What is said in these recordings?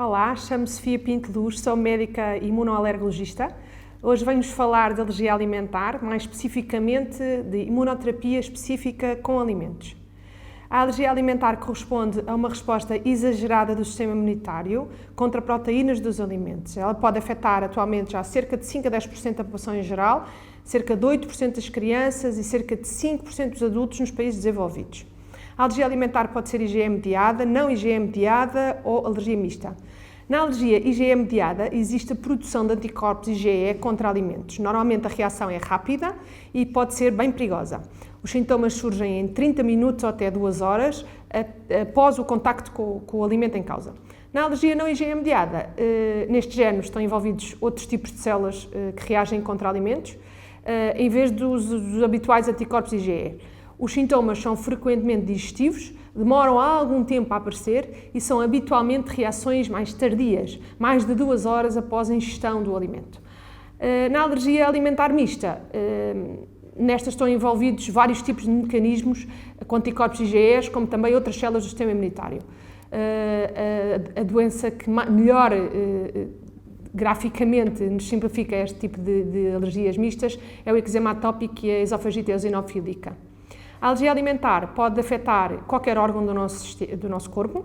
Olá, chamo-me Sofia Pinto Luz, sou médica imunoalergologista. Hoje venho-vos falar de alergia alimentar, mais especificamente de imunoterapia específica com alimentos. A alergia alimentar corresponde a uma resposta exagerada do sistema imunitário contra proteínas dos alimentos. Ela pode afetar atualmente já cerca de 5 a 10% da população em geral, cerca de 8% das crianças e cerca de 5% dos adultos nos países desenvolvidos. A alergia alimentar pode ser IgE mediada, não IgE mediada ou alergia mista. Na alergia IgE mediada existe a produção de anticorpos IgE contra alimentos. Normalmente a reação é rápida e pode ser bem perigosa. Os sintomas surgem em 30 minutos ou até 2 horas após o contacto com o alimento em causa. Na alergia não IgE mediada, neste género estão envolvidos outros tipos de células que reagem contra alimentos, em vez dos habituais anticorpos IgE. Os sintomas são frequentemente digestivos, demoram algum tempo a aparecer e são habitualmente reações mais tardias, mais de 2 horas após a ingestão do alimento. Na alergia alimentar mista, nestas estão envolvidos vários tipos de mecanismos com anticorpos IgE, como também outras células do sistema imunitário. A doença que melhor graficamente nos simplifica este tipo de alergias mistas é o eczema atópico e a esofagite eosinofílica. A alergia alimentar pode afetar qualquer órgão do nosso corpo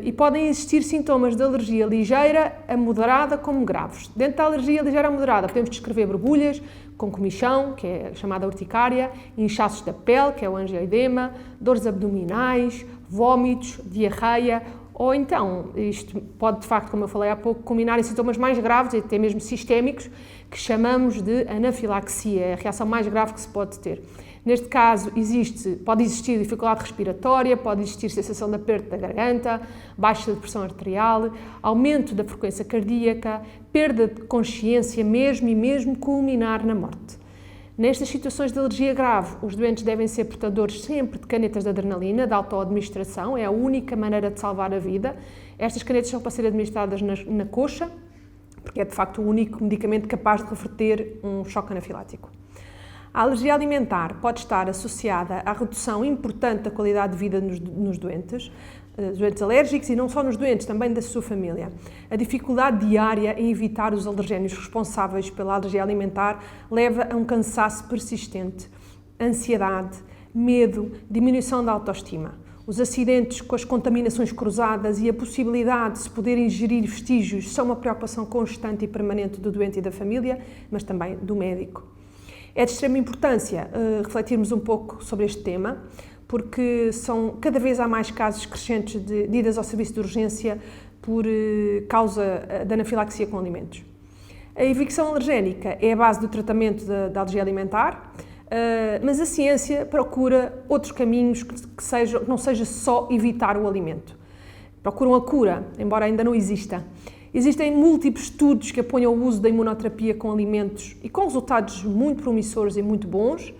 e podem existir sintomas de alergia ligeira a moderada como graves. Dentro da alergia ligeira a moderada podemos descrever borbulhas com comichão, que é chamada urticária, inchaços da pele, que é o angioedema, dores abdominais, vômitos, diarreia, ou então, isto pode de facto, como eu falei há pouco, culminar em sintomas mais graves, até mesmo sistémicos, que chamamos de anafilaxia, é a reação mais grave que se pode ter. Neste caso, pode existir dificuldade respiratória, pode existir sensação de aperto da garganta, baixa de pressão arterial, aumento da frequência cardíaca, perda de consciência e mesmo culminar na morte. Nestas situações de alergia grave, os doentes devem ser portadores sempre de canetas de adrenalina, de autoadministração, é a única maneira de salvar a vida. Estas canetas são para ser administradas na coxa, porque é de facto o único medicamento capaz de reverter um choque anafilático. A alergia alimentar pode estar associada à redução importante da qualidade de vida nos doentes alérgicos e não só nos doentes, também da sua família. A dificuldade diária em evitar os alergénios responsáveis pela alergia alimentar leva a um cansaço persistente, ansiedade, medo, diminuição da autoestima. Os acidentes com as contaminações cruzadas e a possibilidade de se poder ingerir vestígios são uma preocupação constante e permanente do doente e da família, mas também do médico. É de extrema importância refletirmos um pouco sobre este tema, porque cada vez há mais casos crescentes de idas ao serviço de urgência por causa da anafilaxia com alimentos. A evicção alergénica é a base do tratamento da alergia alimentar, mas a ciência procura outros caminhos que não seja só evitar o alimento. Procuram a cura, embora ainda não exista. Existem múltiplos estudos que apoiam o uso da imunoterapia com alimentos e com resultados muito promissores e muito bons,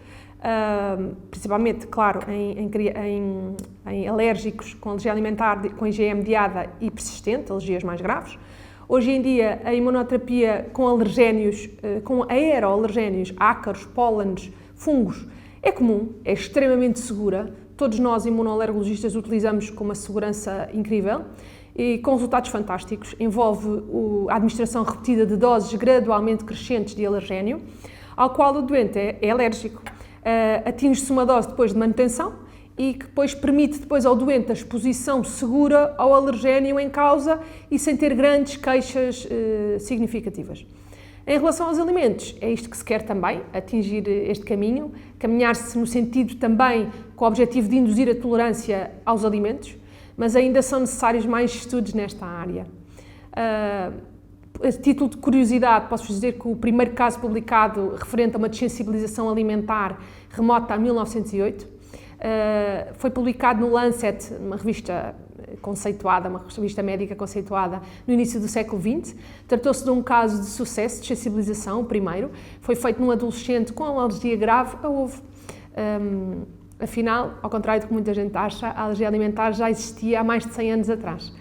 principalmente, claro, em alérgicos com alergia alimentar com IgE mediada e persistente, alergias mais graves. Hoje em dia, a imunoterapia com alergénios, com aeroalergénios, ácaros, pólenes, fungos, é comum, é extremamente segura. Todos nós, imunoalergologistas, utilizamos com uma segurança incrível e com resultados fantásticos. Envolve a administração repetida de doses gradualmente crescentes de alergénio, ao qual o doente é alérgico. Atinge-se uma dose depois de manutenção e que depois permite depois ao doente a exposição segura ao alergénio em causa e sem ter grandes queixas significativas. Em relação aos alimentos, é isto que se quer também, atingir este caminho, caminhar-se no sentido também com o objetivo de induzir a tolerância aos alimentos, mas ainda são necessários mais estudos nesta área. A título de curiosidade, posso-vos dizer que o primeiro caso publicado referente a uma dessensibilização alimentar remota a 1908, foi publicado no Lancet, uma revista conceituada, uma revista médica conceituada, no início do século XX. Tratou-se de um caso de sucesso de sensibilização, o primeiro. Foi feito num adolescente com uma alergia grave a ovo. Afinal, ao contrário do que muita gente acha, a alergia alimentar já existia há mais de 100 anos atrás.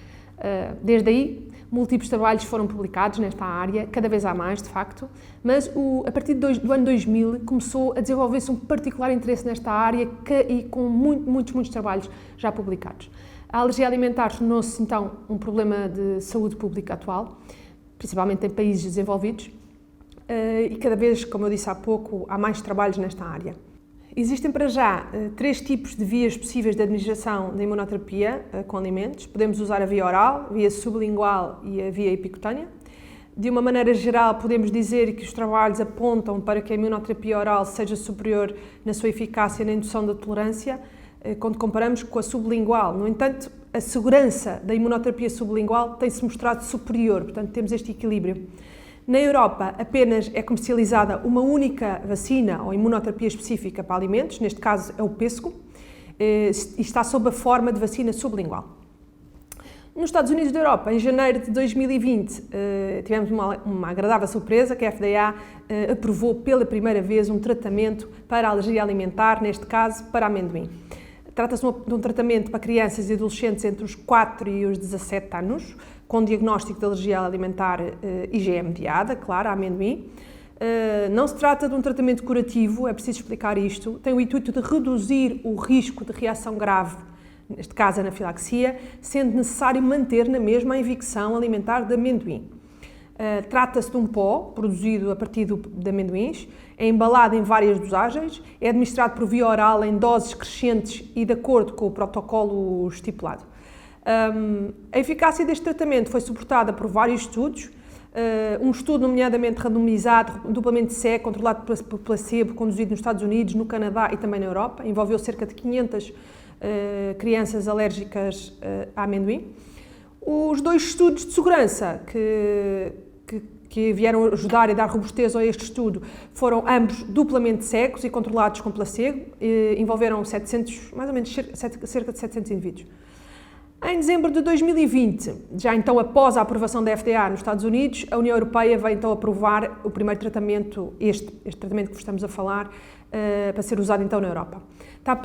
Desde aí, múltiplos trabalhos foram publicados nesta área, cada vez há mais, de facto, mas a partir do ano 2000 começou a desenvolver-se um particular interesse nesta área e com muitos trabalhos já publicados. A alergia alimentar tornou-se, então, um problema de saúde pública atual, principalmente em países desenvolvidos, e cada vez, como eu disse há pouco, há mais trabalhos nesta área. Existem para já 3 tipos de vias possíveis de administração da imunoterapia com alimentos. Podemos usar a via oral, a via sublingual e a via epicutânea. De uma maneira geral, podemos dizer que os trabalhos apontam para que a imunoterapia oral seja superior na sua eficácia na indução da tolerância, quando comparamos com a sublingual. No entanto, a segurança da imunoterapia sublingual tem-se mostrado superior, portanto temos este equilíbrio. Na Europa, apenas é comercializada uma única vacina ou imunoterapia específica para alimentos, neste caso é o pêssego, e está sob a forma de vacina sublingual. Nos Estados Unidos da Europa, em janeiro de 2020, tivemos uma agradável surpresa, que a FDA aprovou pela primeira vez um tratamento para a alergia alimentar, neste caso para amendoim. Trata-se de um tratamento para crianças e adolescentes entre os 4 e os 17 anos, com diagnóstico de alergia alimentar IgE mediada, claro, a amendoim. Não se trata de um tratamento curativo, é preciso explicar isto. Tem o intuito de reduzir o risco de reação grave, neste caso a anafilaxia, sendo necessário manter na mesma a invicção alimentar de amendoim. Trata-se de um pó produzido a partir de amendoins, é embalado em várias dosagens, é administrado por via oral em doses crescentes e de acordo com o protocolo estipulado. A eficácia deste tratamento foi suportada por vários estudos, um estudo nomeadamente randomizado, duplamente cego, controlado por placebo, conduzido nos Estados Unidos, no Canadá e também na Europa, envolveu cerca de 500 crianças alérgicas a amendoim. Os 2 estudos de segurança que vieram ajudar e dar robustez a este estudo foram ambos duplamente cegos e controlados com placebo, envolveram mais ou menos cerca de 700 indivíduos. Em dezembro de 2020, já então após a aprovação da FDA nos Estados Unidos, a União Europeia vai então aprovar o primeiro tratamento, este tratamento que estamos a falar, para ser usado então na Europa.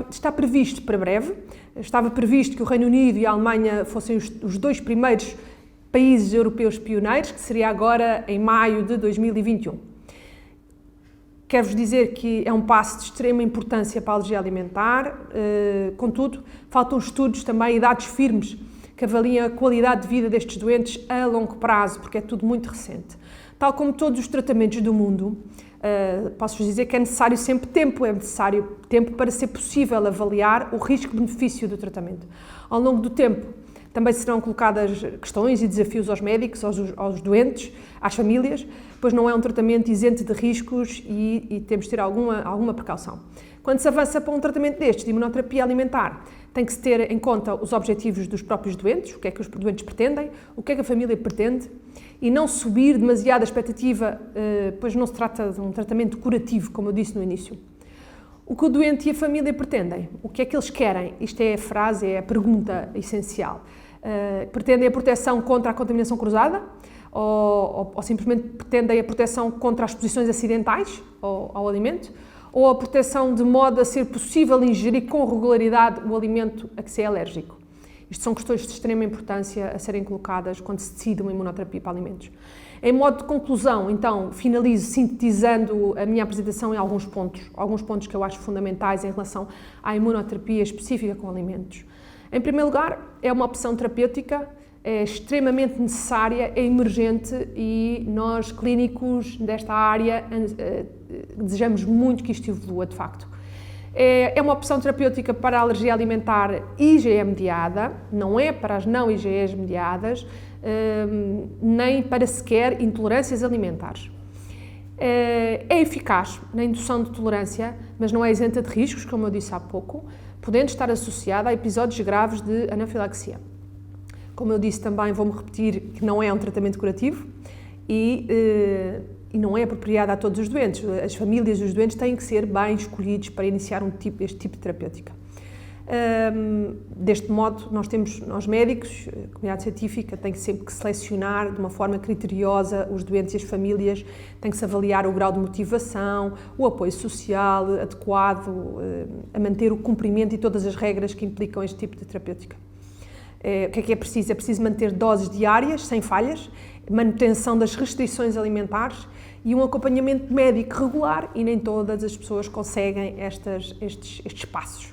Está previsto para breve, estava previsto que o Reino Unido e a Alemanha fossem os 2 primeiros países europeus pioneiros, que seria agora em maio de 2021. Quero-vos dizer que é um passo de extrema importância para a alergia alimentar, contudo, faltam estudos também e dados firmes que avaliem a qualidade de vida destes doentes a longo prazo, porque é tudo muito recente. Tal como todos os tratamentos do mundo, posso-vos dizer que é necessário sempre tempo, para ser possível avaliar o risco-benefício do tratamento. Ao longo do tempo, também serão colocadas questões e desafios aos médicos, aos doentes, às famílias, pois não é um tratamento isento de riscos e temos de ter alguma precaução. Quando se avança para um tratamento destes, de imunoterapia alimentar, tem que se ter em conta os objetivos dos próprios doentes, o que é que os doentes pretendem, o que é que a família pretende, e não subir demasiada expectativa, pois não se trata de um tratamento curativo, como eu disse no início. O que o doente e a família pretendem, o que é que eles querem? Isto é a frase, é a pergunta essencial. Pretendem a proteção contra a contaminação cruzada ou simplesmente pretendem a proteção contra as exposições acidentais ao alimento ou a proteção de modo a ser possível ingerir com regularidade o alimento a que se é alérgico? Isto são questões de extrema importância a serem colocadas quando se decide uma imunoterapia para alimentos. Em modo de conclusão, então, finalizo sintetizando a minha apresentação em alguns pontos que eu acho fundamentais em relação à imunoterapia específica com alimentos. Em primeiro lugar, é uma opção terapêutica, é extremamente necessária, é emergente e nós, clínicos desta área, desejamos muito que isto evolua, de facto. É uma opção terapêutica para a alergia alimentar IgE mediada, não é para as não IgEs mediadas, nem para sequer intolerâncias alimentares. É eficaz na indução de tolerância, mas não é isenta de riscos, como eu disse há pouco, podendo estar associada a episódios graves de anafilaxia. Como eu disse também, vou-me repetir que não é um tratamento curativo e não é apropriado a todos os doentes. As famílias dos doentes têm que ser bem escolhidos para iniciar este tipo de terapêutica. Deste modo, nós médicos, a comunidade científica, tem sempre que selecionar de uma forma criteriosa os doentes e as famílias, tem que se avaliar o grau de motivação, o apoio social adequado, a manter o cumprimento e todas as regras que implicam este tipo de terapêutica. O que é preciso? É preciso manter doses diárias, sem falhas, manutenção das restrições alimentares e um acompanhamento médico regular, e nem todas as pessoas conseguem estes passos.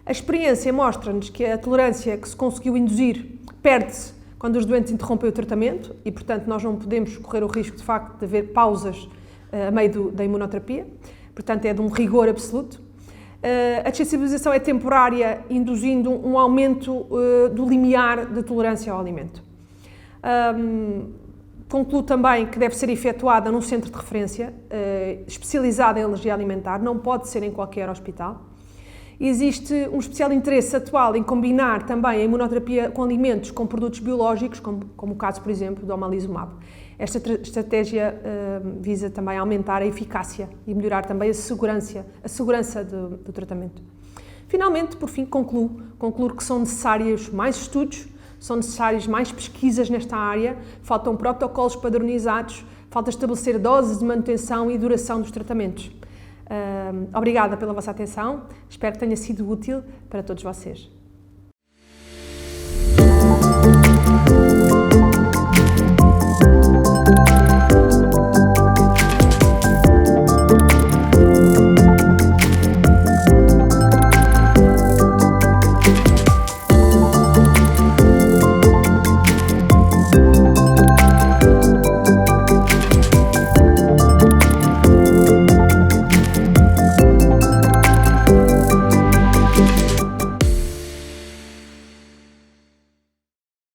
A experiência mostra-nos que a tolerância que se conseguiu induzir perde-se quando os doentes interrompem o tratamento e, portanto, nós não podemos correr o risco, de facto, de haver pausas a meio da imunoterapia. Portanto, é de um rigor absoluto. A desensibilização é temporária, induzindo um aumento do limiar de tolerância ao alimento. Concluo também que deve ser efetuada num centro de referência especializado em alergia alimentar, não pode ser em qualquer hospital. Existe um especial interesse atual em combinar também a imunoterapia com alimentos com produtos biológicos, como o caso, por exemplo, do omalizumab. Esta estratégia visa também aumentar a eficácia e melhorar também a segurança do tratamento. Finalmente, por fim, concluo que são necessários mais estudos, são necessárias mais pesquisas nesta área, faltam protocolos padronizados, falta estabelecer doses de manutenção e duração dos tratamentos. Obrigada pela vossa atenção, espero que tenha sido útil para todos vocês.